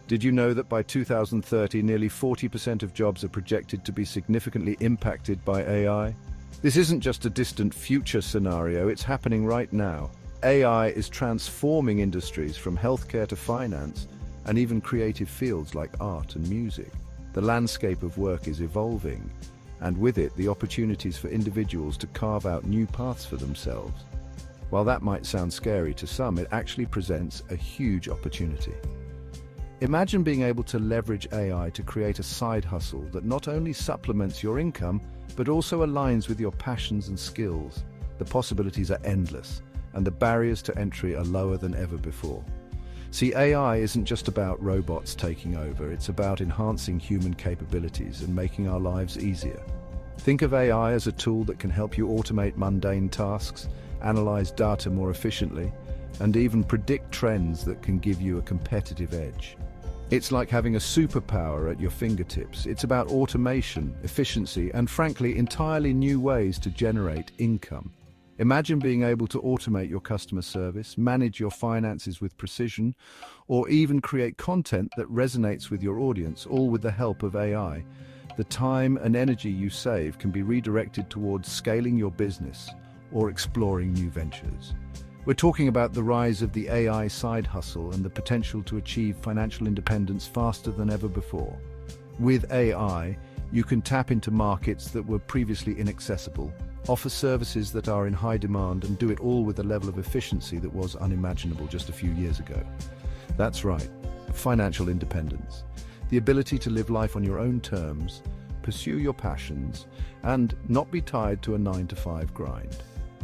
Did you know that by 2030, nearly 40% of jobs are projected to be significantly impacted by AI? This isn't just a distant future scenario, it's happening right now. AI is transforming industries from healthcare to finance, and even creative fields like art and music. The landscape of work is evolving, and with it, the opportunities for individuals to carve out new paths for themselves. While that might sound scary to some, it actually presents a huge opportunity. Imagine being able to leverage AI to create a side hustle that not only supplements your income, but also aligns with your passions and skills. The possibilities are endless, and the barriers to entry are lower than ever before. See, AI isn't just about robots taking over, it's about enhancing human capabilities and making our lives easier. Think of AI as a tool that can help you automate mundane tasks, analyze data more efficiently, and even predict trends that can give you a competitive edge. It's like having a superpower at your fingertips. It's about automation, efficiency, and frankly, entirely new ways to generate income. Imagine being able to automate your customer service, manage your finances with precision, or even create content that resonates with your audience, all with the help of AI. The time and energy you save can be redirected towards scaling your business or exploring new ventures. We're talking about the rise of the AI side hustle and the potential to achieve financial independence faster than ever before. With AI, you can tap into markets that were previously inaccessible, offer services that are in high demand, and do it all with a level of efficiency that was unimaginable just a few years ago. That's right, financial independence. The ability to live life on your own terms, pursue your passions, and not be tied to a 9-to-5 grind.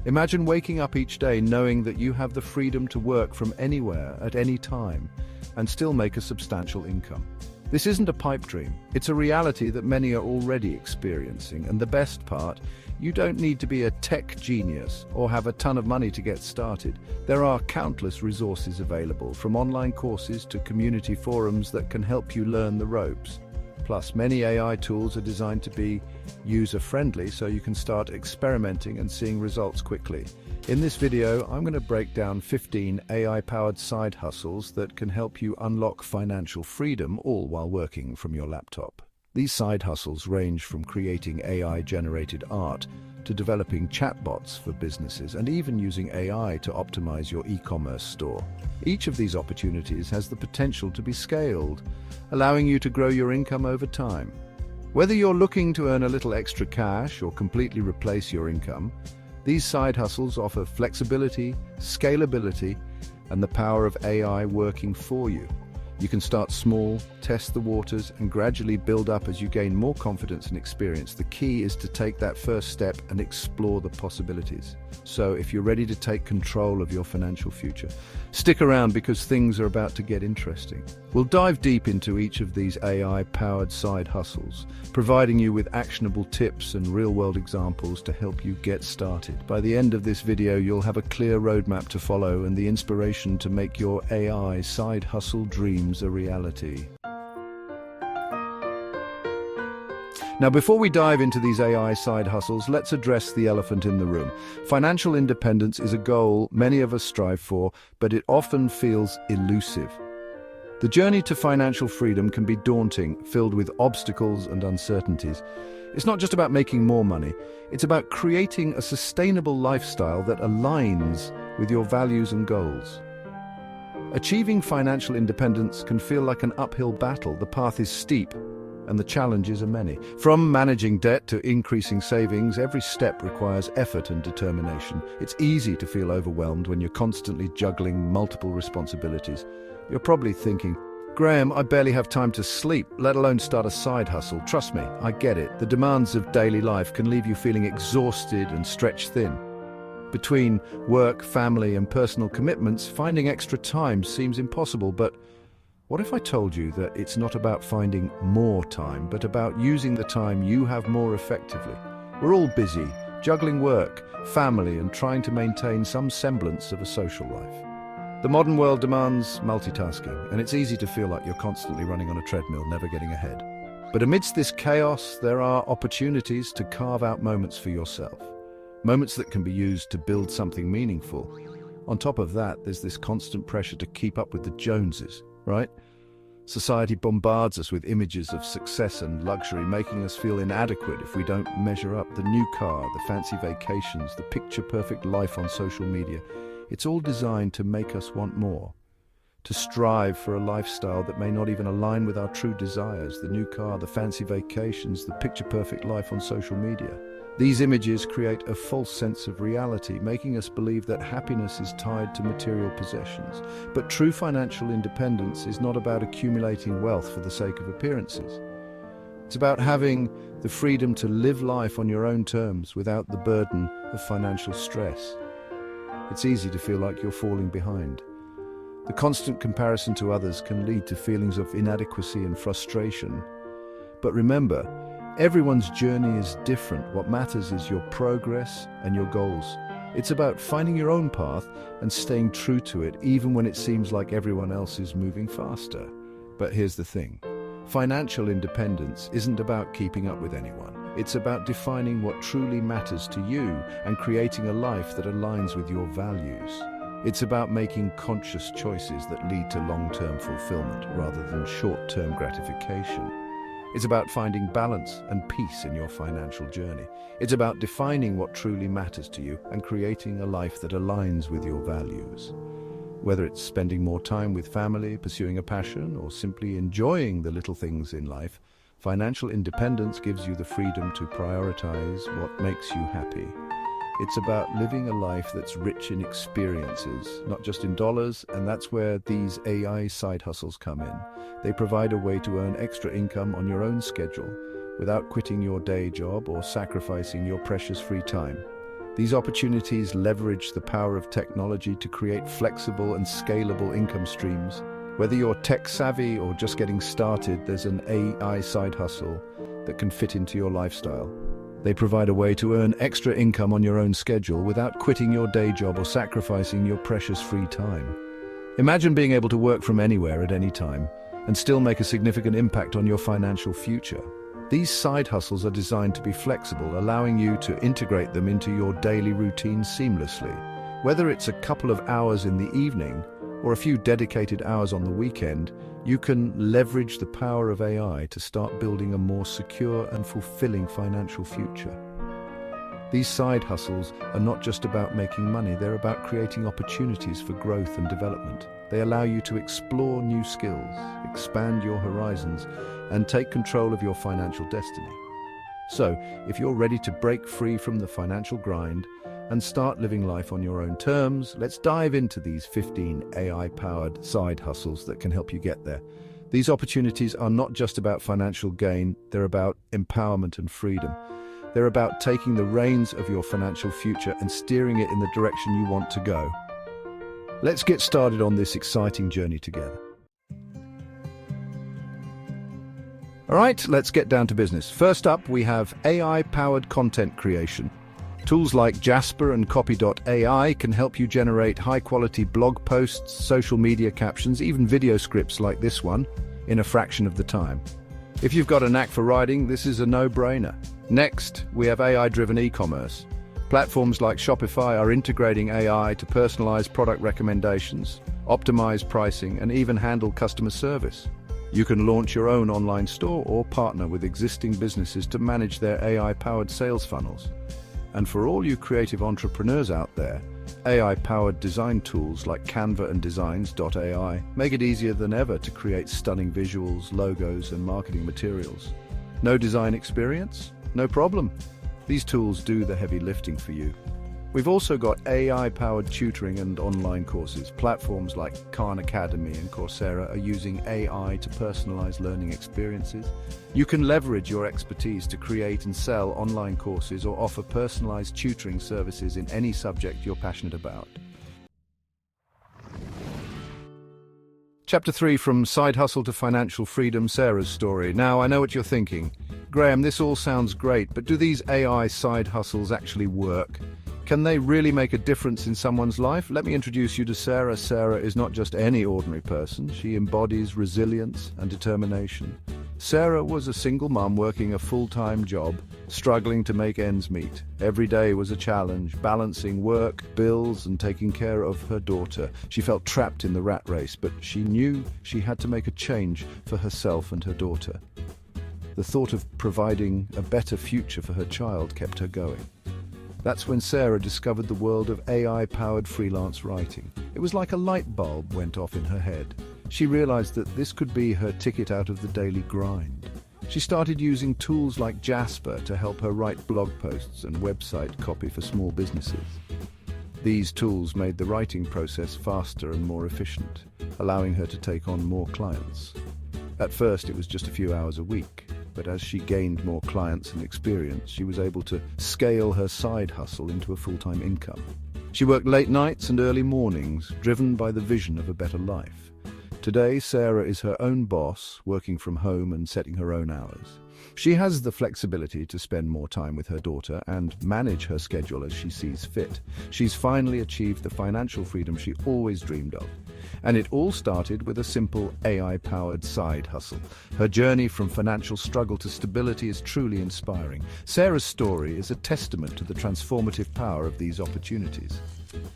Imagine waking up each day knowing that you have the freedom to work from anywhere at any time and still make a substantial income. This isn't a pipe dream, it's a reality that many are already experiencing, and the best part, you don't need to be a tech genius or have a ton of money to get started. There are countless resources available, from online courses to community forums that can help you learn the ropes. Plus, many AI tools are designed to be user-friendly, so you can start experimenting and seeing results quickly. In this video, I'm going to break down 15 AI-powered side hustles that can help you unlock financial freedom, all while working from your laptop. These side hustles range from creating AI-generated art to developing chatbots for businesses and even using AI to optimize your e-commerce store. Each of these opportunities has the potential to be scaled, allowing you to grow your income over time. Whether you're looking to earn a little extra cash or completely replace your income, these side hustles offer flexibility, scalability, and the power of AI working for you. You can start small, test the waters, and gradually build up as you gain more confidence and experience. The key is to take that first step and explore the possibilities. So if you're ready to take control of your financial future, stick around because things are about to get interesting. We'll dive deep into each of these AI-powered side hustles, providing you with actionable tips and real-world examples to help you get started. By the end of this video, you'll have a clear roadmap to follow and the inspiration to make your AI side hustle dreams a reality. Now, before we dive into these AI side hustles, let's address the elephant in the room. Financial independence is a goal many of us strive for, but it often feels elusive. The journey to financial freedom can be daunting, filled with obstacles and uncertainties. It's not just about making more money, it's about creating a sustainable lifestyle that aligns with your values and goals. Achieving financial independence can feel like an uphill battle. The path is steep, and the challenges are many. From managing debt to increasing savings, every step requires effort and determination. It's easy to feel overwhelmed when you're constantly juggling multiple responsibilities. You're probably thinking, Graham, I barely have time to sleep, let alone start a side hustle. Trust me, I get it. The demands of daily life can leave you feeling exhausted and stretched thin. Between work, family, and personal commitments, finding extra time seems impossible, but what if I told you that it's not about finding more time, but about using the time you have more effectively? We're all busy, juggling work, family, and trying to maintain some semblance of a social life. The modern world demands multitasking, and it's easy to feel like you're constantly running on a treadmill, never getting ahead. But amidst this chaos, there are opportunities to carve out moments for yourself. Moments that can be used to build something meaningful. On top of that, there's this constant pressure to keep up with the Joneses, right? Society bombards us with images of success and luxury, making us feel inadequate if we don't measure up. The new car, the fancy vacations, the picture-perfect life on social media. It's all designed to make us want more, to strive for a lifestyle that may not even align with our true desires. The new car, the fancy vacations, the picture-perfect life on social media. These images create a false sense of reality, making us believe that happiness is tied to material possessions. But true financial independence is not about accumulating wealth for the sake of appearances. It's about having the freedom to live life on your own terms without the burden of financial stress. It's easy to feel like you're falling behind. The constant comparison to others can lead to feelings of inadequacy and frustration. But remember, everyone's journey is different. What matters is your progress and your goals. It's about finding your own path and staying true to it, even when it seems like everyone else is moving faster. But here's the thing. Financial independence isn't about keeping up with anyone. It's about defining what truly matters to you and creating a life that aligns with your values. It's about making conscious choices that lead to long-term fulfillment rather than short-term gratification. It's about finding balance and peace in your financial journey. It's about defining what truly matters to you and creating a life that aligns with your values. Whether it's spending more time with family, pursuing a passion, or simply enjoying the little things in life, financial independence gives you the freedom to prioritize what makes you happy. It's about living a life that's rich in experiences, not just in dollars, and that's where these AI side hustles come in. They provide a way to earn extra income on your own schedule, without quitting your day job or sacrificing your precious free time. These opportunities leverage the power of technology to create flexible and scalable income streams. Whether you're tech-savvy or just getting started, there's an AI side hustle that can fit into your lifestyle. They provide a way to earn extra income on your own schedule without quitting your day job or sacrificing your precious free time. Imagine being able to work from anywhere at any time and still make a significant impact on your financial future. These side hustles are designed to be flexible, allowing you to integrate them into your daily routine seamlessly. Whether it's a couple of hours in the evening or a few dedicated hours on the weekend, you can leverage the power of AI to start building a more secure and fulfilling financial future. These side hustles are not just about making money, they're about creating opportunities for growth and development. They allow you to explore new skills, expand your horizons, and take control of your financial destiny. So, if you're ready to break free from the financial grind and start living life on your own terms, let's dive into these 15 AI-powered side hustles that can help you get there. These opportunities are not just about financial gain, they're about empowerment and freedom. They're about taking the reins of your financial future and steering it in the direction you want to go. Let's get started on this exciting journey together. All right, let's get down to business. First up, we have AI-powered content creation. Tools like Jasper and Copy.ai can help you generate high-quality blog posts, social media captions, even video scripts like this one, in a fraction of the time. If you've got a knack for writing, this is a no-brainer. Next, we have AI-driven e-commerce. Platforms like Shopify are integrating AI to personalize product recommendations, optimize pricing, and even handle customer service. You can launch your own online store or partner with existing businesses to manage their AI-powered sales funnels. And for all you creative entrepreneurs out there, AI-powered design tools like Canva and Designs.ai make it easier than ever to create stunning visuals, logos, and marketing materials. No design experience? No problem. These tools do the heavy lifting for you. We've also got AI-powered tutoring and online courses. Platforms like Khan Academy and Coursera are using AI to personalize learning experiences. You can leverage your expertise to create and sell online courses or offer personalized tutoring services in any subject you're passionate about. Chapter 3, From Side Hustle to Financial Freedom, Sarah's story. Now, I know what you're thinking. Graham, this all sounds great, but do these AI side hustles actually work? Can they really make a difference in someone's life? Let me introduce you to Sarah. Sarah is not just any ordinary person. She embodies resilience and determination. Sarah was a single mom working a full-time job, struggling to make ends meet. Every day was a challenge, balancing work, bills, and taking care of her daughter. She felt trapped in the rat race, but she knew she had to make a change for herself and her daughter. The thought of providing a better future for her child kept her going. That's when Sarah discovered the world of AI-powered freelance writing. It was like a light bulb went off in her head. She realized that this could be her ticket out of the daily grind. She started using tools like Jasper to help her write blog posts and website copy for small businesses. These tools made the writing process faster and more efficient, allowing her to take on more clients. At first, it was just a few hours a week, but as she gained more clients and experience, she was able to scale her side hustle into a full-time income. She worked late nights and early mornings, driven by the vision of a better life. Today, Sarah is her own boss, working from home and setting her own hours. She has the flexibility to spend more time with her daughter and manage her schedule as she sees fit. She's finally achieved the financial freedom she always dreamed of. And it all started with a simple AI-powered side hustle. Her journey from financial struggle to stability is truly inspiring. Sarah's story is a testament to the transformative power of these opportunities.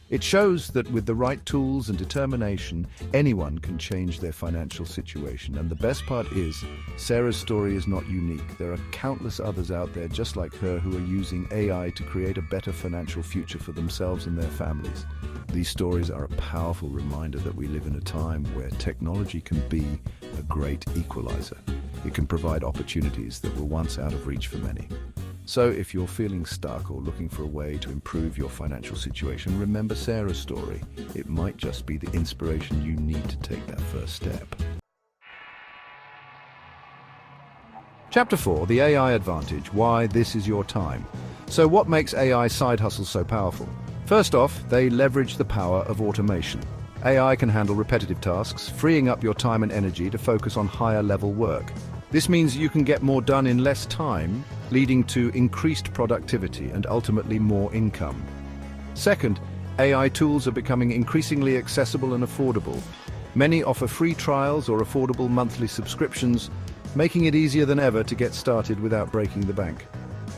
It shows that with the right tools and determination, anyone can change their financial situation. And the best part is, Sarah's story is not unique. There are countless others out there just like her who are using AI to create a better financial future for themselves and their families. These stories are a powerful reminder that we live in a time where technology can be a great equalizer. It can provide opportunities that were once out of reach for many. So if you're feeling stuck or looking for a way to improve your financial situation, remember Sarah's story. It might just be the inspiration you need to take that first step. Chapter 4, the AI Advantage, why this is your time. So what makes AI side hustles so powerful? First off, they leverage the power of automation. AI can handle repetitive tasks, freeing up your time and energy to focus on higher level work. This means you can get more done in less time, leading to increased productivity and ultimately more income. Second, AI tools are becoming increasingly accessible and affordable. Many offer free trials or affordable monthly subscriptions, making it easier than ever to get started without breaking the bank.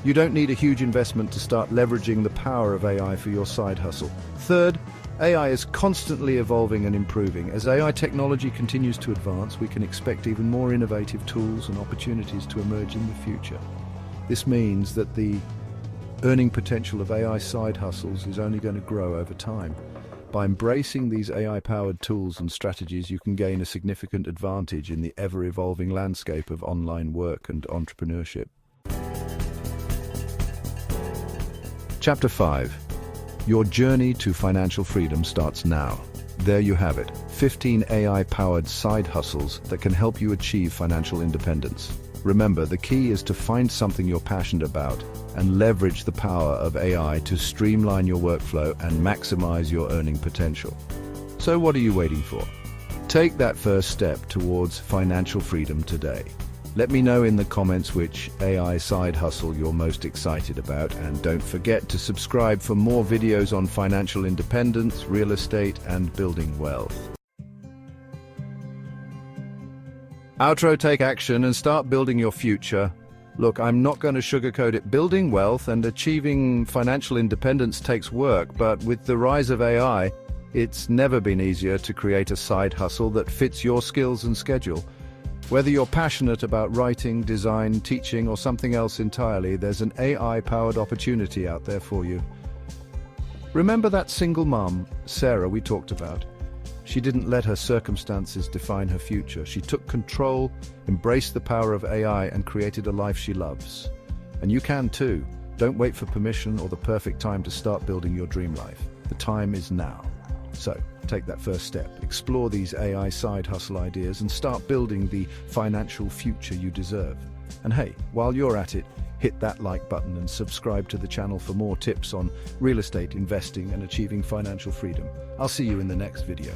You don't need a huge investment to start leveraging the power of AI for your side hustle. Third, AI is constantly evolving and improving. As AI technology continues to advance, we can expect even more innovative tools and opportunities to emerge in the future. This means that the earning potential of AI side hustles is only going to grow over time. By embracing these AI-powered tools and strategies, you can gain a significant advantage in the ever-evolving landscape of online work and entrepreneurship. Chapter 5. Your journey to financial freedom starts now. There you have it, 15 AI-powered side hustles that can help you achieve financial independence. Remember, the key is to find something you're passionate about and leverage the power of AI to streamline your workflow and maximize your earning potential. So what are you waiting for? Take that first step towards financial freedom today. Let me know in the comments which AI side hustle you're most excited about, and don't forget to subscribe for more videos on financial independence, real estate, and building wealth. Outro, take action and start building your future. Look, I'm not going to sugarcoat it. Building wealth and achieving financial independence takes work, but with the rise of AI, it's never been easier to create a side hustle that fits your skills and schedule. Whether you're passionate about writing, design, teaching, or something else entirely, there's an AI-powered opportunity out there for you. Remember that single mom, Sarah, we talked about? She didn't let her circumstances define her future. She took control, embraced the power of AI, and created a life she loves. And you can too. Don't wait for permission or the perfect time to start building your dream life. The time is now. So, take that first step. Explore these AI side hustle ideas and start building the financial future you deserve. And hey, while you're at it, hit that like button and subscribe to the channel for more tips on real estate, investing, and achieving financial freedom. I'll see you in the next video.